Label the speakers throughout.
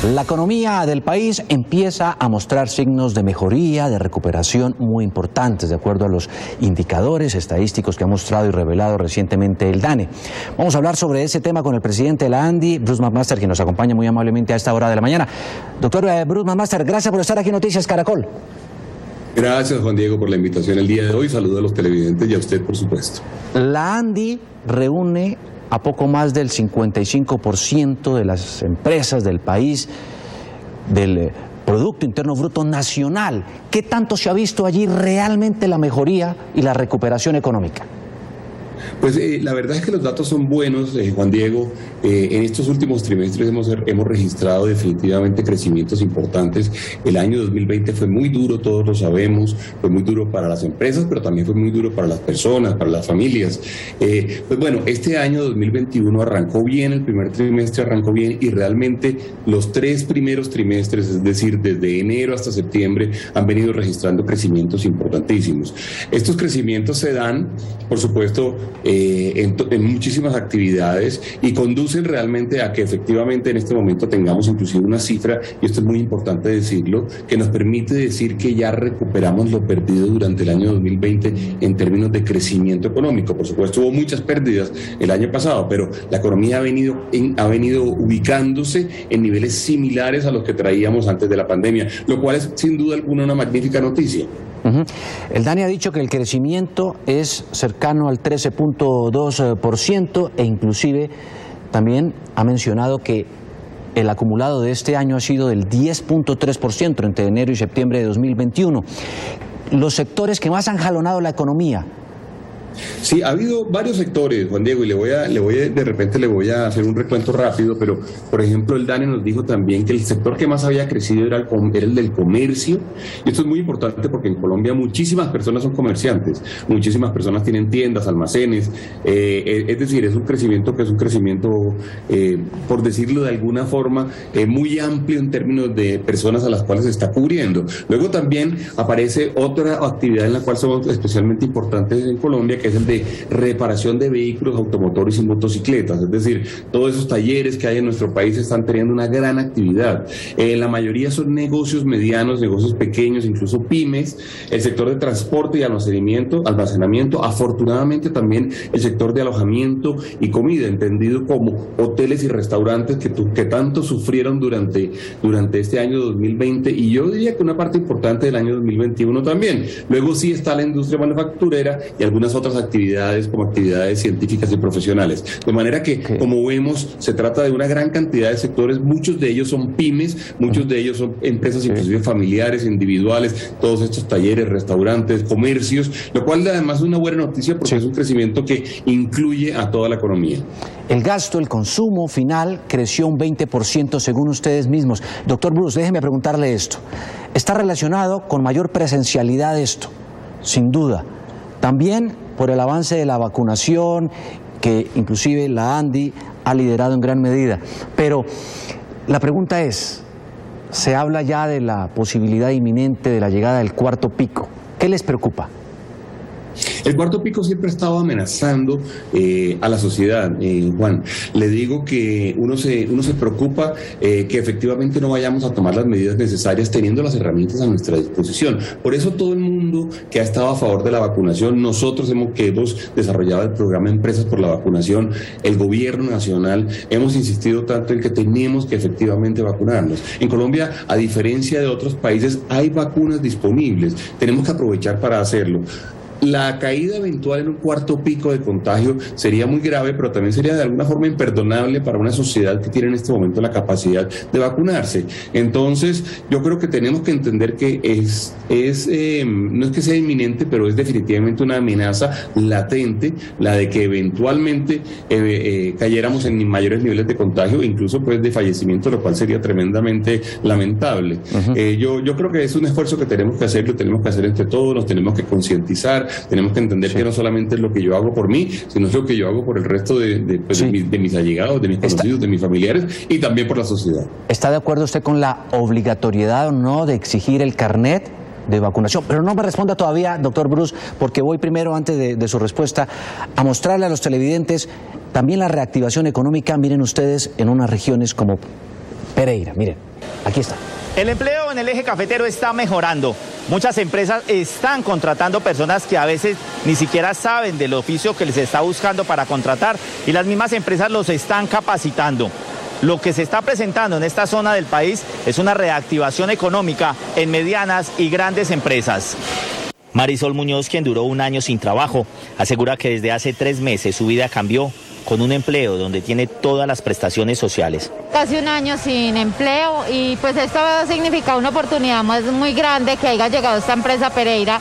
Speaker 1: La economía del país empieza a mostrar signos de mejoría, de recuperación muy importantes, de acuerdo a los indicadores estadísticos que ha mostrado y revelado recientemente el DANE. Vamos a hablar sobre ese tema con el presidente de la ANDI, Bruce McMaster, quien nos acompaña muy amablemente a esta hora de la mañana. Doctor Bruce McMaster, gracias por estar aquí en Noticias Caracol.
Speaker 2: Gracias, Juan Diego, por la invitación el día de hoy. Saludo a los televidentes y a usted, por supuesto.
Speaker 1: La ANDI reúne a poco más del 55% de las empresas del país, del Producto Interno Bruto Nacional. ¿Qué tanto se ha visto allí realmente la mejoría y la recuperación económica?
Speaker 2: Pues la verdad es que los datos son buenos, Juan Diego. En estos últimos trimestres hemos registrado definitivamente crecimientos importantes. El año 2020 fue muy duro, todos lo sabemos, fue muy duro para las empresas, pero también fue muy duro para las personas, para las familias. Pues bueno, este año 2021 arrancó bien, el primer trimestre arrancó bien y realmente los 3 primeros trimestres, es decir, desde enero hasta septiembre, han venido registrando crecimientos importantísimos. Estos crecimientos se dan, por supuesto, en muchísimas actividades y conducen realmente a que efectivamente en este momento tengamos inclusive una cifra, y esto es muy importante decirlo, que nos permite decir que ya recuperamos lo perdido durante el año 2020 en términos de crecimiento económico. Por supuesto hubo muchas pérdidas el año pasado, pero la economía ha venido ubicándose en niveles similares a los que traíamos antes de la pandemia, lo cual es sin duda alguna una magnífica noticia.
Speaker 1: El DANE ha dicho que el crecimiento es cercano al 13.2% e inclusive también ha mencionado que el acumulado de este año ha sido del 10.3% entre enero y septiembre de 2021. Los sectores que más han jalonado la economía.
Speaker 2: Sí, ha habido varios sectores, Juan Diego, y de repente le voy a hacer un recuento rápido, pero por ejemplo el DANE nos dijo también que el sector que más había crecido era el del comercio, y esto es muy importante porque en Colombia muchísimas personas son comerciantes, muchísimas personas tienen tiendas, almacenes, es decir, es un crecimiento por decirlo de alguna forma, muy amplio en términos de personas a las cuales se está cubriendo. Luego también aparece otra actividad en la cual somos especialmente importantes en Colombia, que es el de reparación de vehículos automotores y motocicletas, es decir, todos esos talleres que hay en nuestro país están teniendo una gran actividad. La mayoría son negocios medianos, negocios pequeños, incluso pymes, el sector de transporte y almacenamiento, afortunadamente también el sector de alojamiento y comida, entendido como hoteles y restaurantes que tanto sufrieron durante este año 2020, y yo diría que una parte importante del año 2021 también. Luego sí está la industria manufacturera y algunas otras actividades como actividades científicas y profesionales. De manera que, como vemos, se trata de una gran cantidad de sectores, muchos de ellos son pymes, muchos de ellos son empresas inclusive familiares, individuales, todos estos talleres, restaurantes, comercios, lo cual además es una buena noticia porque es un crecimiento que incluye a toda la economía.
Speaker 1: El gasto, el consumo final creció un 20% según ustedes mismos. Doctor Bruce, déjeme preguntarle esto. ¿Está relacionado con mayor presencialidad esto? Sin duda. También por el avance de la vacunación, que inclusive la ANDI ha liderado en gran medida. Pero la pregunta es, se habla ya de la posibilidad inminente de la llegada del cuarto pico. ¿Qué les preocupa?
Speaker 2: El cuarto pico siempre ha estado amenazando a la sociedad, Juan. Le digo que uno se preocupa que efectivamente no vayamos a tomar las medidas necesarias teniendo las herramientas a nuestra disposición. Por eso todo el mundo que ha estado a favor de la vacunación, nosotros que hemos desarrollado el programa Empresas por la Vacunación, el gobierno nacional, hemos insistido tanto en que tenemos que efectivamente vacunarnos. En Colombia, a diferencia de otros países, hay vacunas disponibles. Tenemos que aprovechar para hacerlo. La caída eventual en un cuarto pico de contagio sería muy grave, pero también sería de alguna forma imperdonable para una sociedad que tiene en este momento la capacidad de vacunarse. Entonces, yo creo que tenemos que entender que no es que sea inminente, pero es definitivamente una amenaza latente, la de que eventualmente cayéramos en mayores niveles de contagio, incluso pues de fallecimiento, lo cual sería tremendamente lamentable. Yo creo que es un esfuerzo que tenemos que hacer, lo tenemos que hacer entre todos, nos tenemos que concientizar. Tenemos que entender que no solamente es lo que yo hago por mí, sino es lo que yo hago por el resto de mis allegados, de mis conocidos, de mis familiares y también por la sociedad.
Speaker 1: ¿Está de acuerdo usted con la obligatoriedad o no de exigir el carnet de vacunación? Pero no me responda todavía, doctor Bruce, porque voy primero, antes de su respuesta, a mostrarle a los televidentes también la reactivación económica. Miren ustedes en unas regiones como Pereira, miren. Aquí está.
Speaker 3: El empleo en el eje cafetero está mejorando. Muchas empresas están contratando personas que a veces ni siquiera saben del oficio que les está buscando para contratar y las mismas empresas los están capacitando. Lo que se está presentando en esta zona del país es una reactivación económica en medianas y grandes empresas. Marisol Muñoz, quien duró un año sin trabajo, asegura que desde hace 3 meses su vida cambió con un empleo donde tiene todas las prestaciones sociales.
Speaker 4: Casi un año sin empleo y pues esto significa una oportunidad muy grande que haya llegado esta empresa Pereira,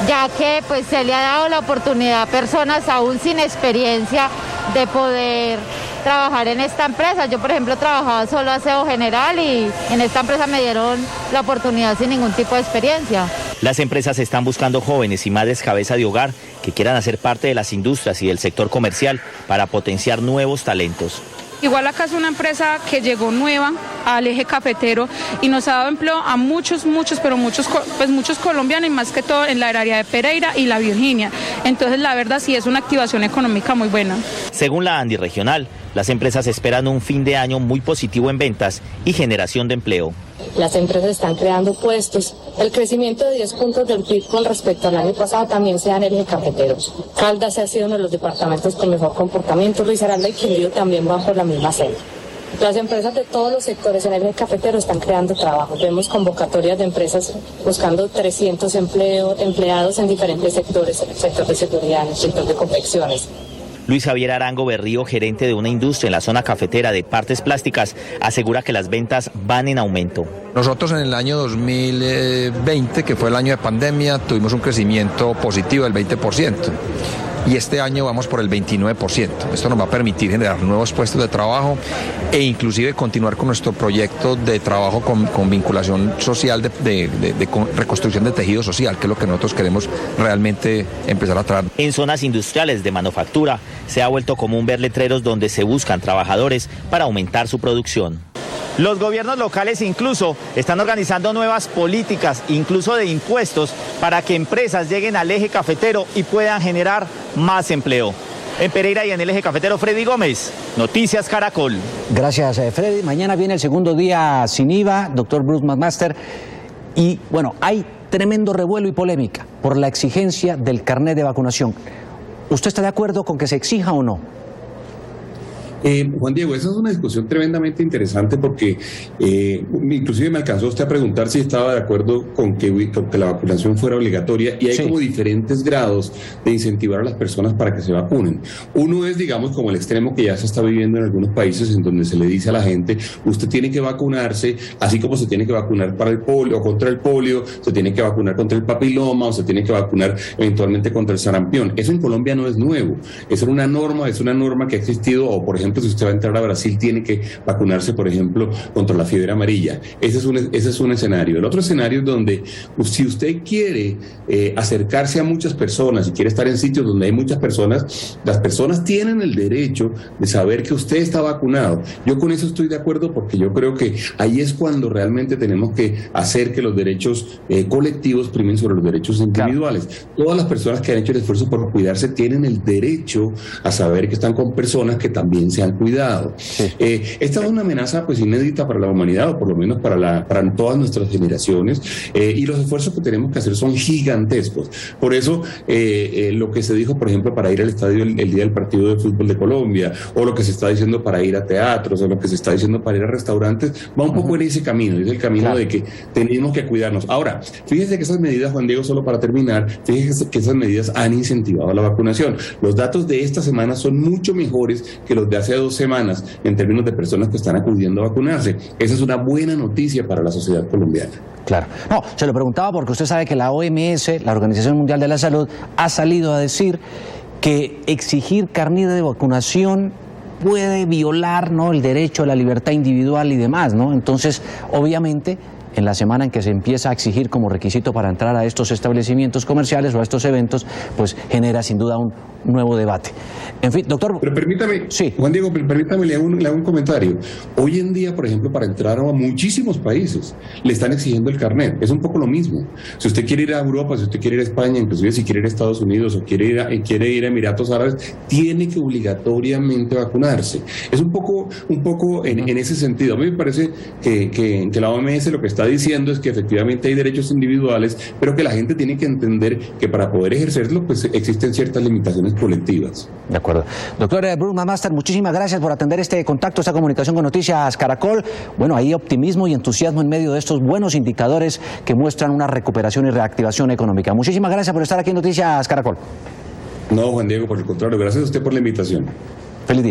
Speaker 4: ya que pues se le ha dado la oportunidad a personas aún sin experiencia de poder trabajar en esta empresa. Yo, por ejemplo, trabajaba solo aseo general y en esta empresa me dieron la oportunidad sin ningún tipo de experiencia.
Speaker 3: Las empresas están buscando jóvenes y madres cabeza de hogar que quieran hacer parte de las industrias y del sector comercial para potenciar nuevos talentos.
Speaker 5: Igual acá es una empresa que llegó nueva al eje cafetero y nos ha dado empleo a muchos colombianos y más que todo en la área de Pereira y la Virginia. Entonces la verdad sí es una activación económica muy buena.
Speaker 3: Según la ANDI regional, las empresas esperan un fin de año muy positivo en ventas y generación de empleo.
Speaker 6: Las empresas están creando puestos. El crecimiento de 10 puntos del PIB con respecto al año pasado también se da en el eje cafetero. Caldas ha sido uno de los departamentos con mejor comportamiento. Risaralda y Quindío también bajo la misma senda. Las empresas de todos los sectores en el eje cafetero están creando trabajo. Vemos convocatorias de empresas buscando 300 empleados en diferentes sectores, en el sector de seguridad, en el sector de confecciones.
Speaker 3: Luis Javier Arango Berrío, gerente de una industria en la zona cafetera de partes plásticas, asegura que las ventas van en aumento.
Speaker 7: Nosotros en el año 2020, que fue el año de pandemia, tuvimos un crecimiento positivo del 20%. Y este año vamos por el 29%. Esto nos va a permitir generar nuevos puestos de trabajo e inclusive continuar con nuestro proyecto de trabajo con vinculación social, de reconstrucción de tejido social, que es lo que nosotros queremos realmente empezar a traer.
Speaker 3: En zonas industriales de manufactura se ha vuelto común ver letreros donde se buscan trabajadores para aumentar su producción. Los gobiernos locales incluso están organizando nuevas políticas, incluso de impuestos, para que empresas lleguen al eje cafetero y puedan generar más empleo. En Pereira y en el eje cafetero, Freddy Gómez, Noticias Caracol.
Speaker 1: Gracias, Freddy. Mañana viene el segundo día sin IVA, doctor Bruce McMaster. Y bueno, hay tremendo revuelo y polémica por la exigencia del carnet de vacunación. ¿Usted está de acuerdo con que se exija o no?
Speaker 2: Juan Diego, esa es una discusión tremendamente interesante porque inclusive me alcanzó usted a preguntar si estaba de acuerdo con que la vacunación fuera obligatoria y hay como diferentes grados de incentivar a las personas para que se vacunen. Uno es, digamos, como el extremo que ya se está viviendo en algunos países en donde se le dice a la gente, usted tiene que vacunarse, así como se tiene que vacunar para el polio o contra el polio, se tiene que vacunar contra el papiloma o se tiene que vacunar eventualmente contra el sarampión. Eso en Colombia no es nuevo, es una norma que ha existido, o por ejemplo, si usted va a entrar a Brasil, tiene que vacunarse, por ejemplo, contra la fiebre amarilla. Ese es un escenario. El otro escenario es donde, si usted quiere acercarse a muchas personas y quiere estar en sitios donde hay muchas personas, las personas tienen el derecho de saber que usted está vacunado. Yo con eso estoy de acuerdo porque yo creo que ahí es cuando realmente tenemos que hacer que los derechos colectivos primen sobre los derechos individuales. Claro. Todas las personas que han hecho el esfuerzo por cuidarse tienen el derecho a saber que están con personas que también se han cuidado. Sí. Esta es una amenaza pues inédita para la humanidad, o por lo menos para todas nuestras generaciones, y los esfuerzos que tenemos que hacer son gigantescos. Por eso lo que se dijo, por ejemplo, para ir al estadio el día del partido de fútbol de Colombia, o lo que se está diciendo para ir a teatros, o lo que se está diciendo para ir a restaurantes, va un poco en ese camino, es el camino de que tenemos que cuidarnos. Ahora, fíjese que esas medidas, Juan Diego, solo para terminar, fíjese que esas medidas han incentivado la vacunación. Los datos de esta semana son mucho mejores que los de hace 2 semanas en términos de personas que están acudiendo a vacunarse. Esa es una buena noticia para la sociedad colombiana.
Speaker 1: Claro. No, se lo preguntaba porque usted sabe que la OMS, la Organización Mundial de la Salud, ha salido a decir que exigir carnet de vacunación puede violar, ¿no?, el derecho a la libertad individual y demás, ¿no? Entonces, obviamente, en la semana en que se empieza a exigir como requisito para entrar a estos establecimientos comerciales o a estos eventos, pues genera sin duda un nuevo debate. En fin, doctor...
Speaker 2: Pero permítame,
Speaker 1: sí.
Speaker 2: Juan Diego, permítame, le hago un comentario. Hoy en día, por ejemplo, para entrar a muchísimos países, le están exigiendo el carnet. Es un poco lo mismo. Si usted quiere ir a Europa, si usted quiere ir a España, inclusive si quiere ir a Estados Unidos o quiere ir a Emiratos Árabes, tiene que obligatoriamente vacunarse. Es un poco en ese sentido. A mí me parece que la OMS lo que está diciendo es que efectivamente hay derechos individuales, pero que la gente tiene que entender que para poder ejercerlo, pues existen ciertas limitaciones colectivas.
Speaker 1: De acuerdo. Doctor Bruce McMaster, muchísimas gracias por atender este contacto, esta comunicación con Noticias Caracol. Bueno, hay optimismo y entusiasmo en medio de estos buenos indicadores que muestran una recuperación y reactivación económica. Muchísimas gracias por estar aquí en Noticias Caracol.
Speaker 2: No, Juan Diego, por el contrario, gracias a usted por la invitación.
Speaker 1: Feliz día.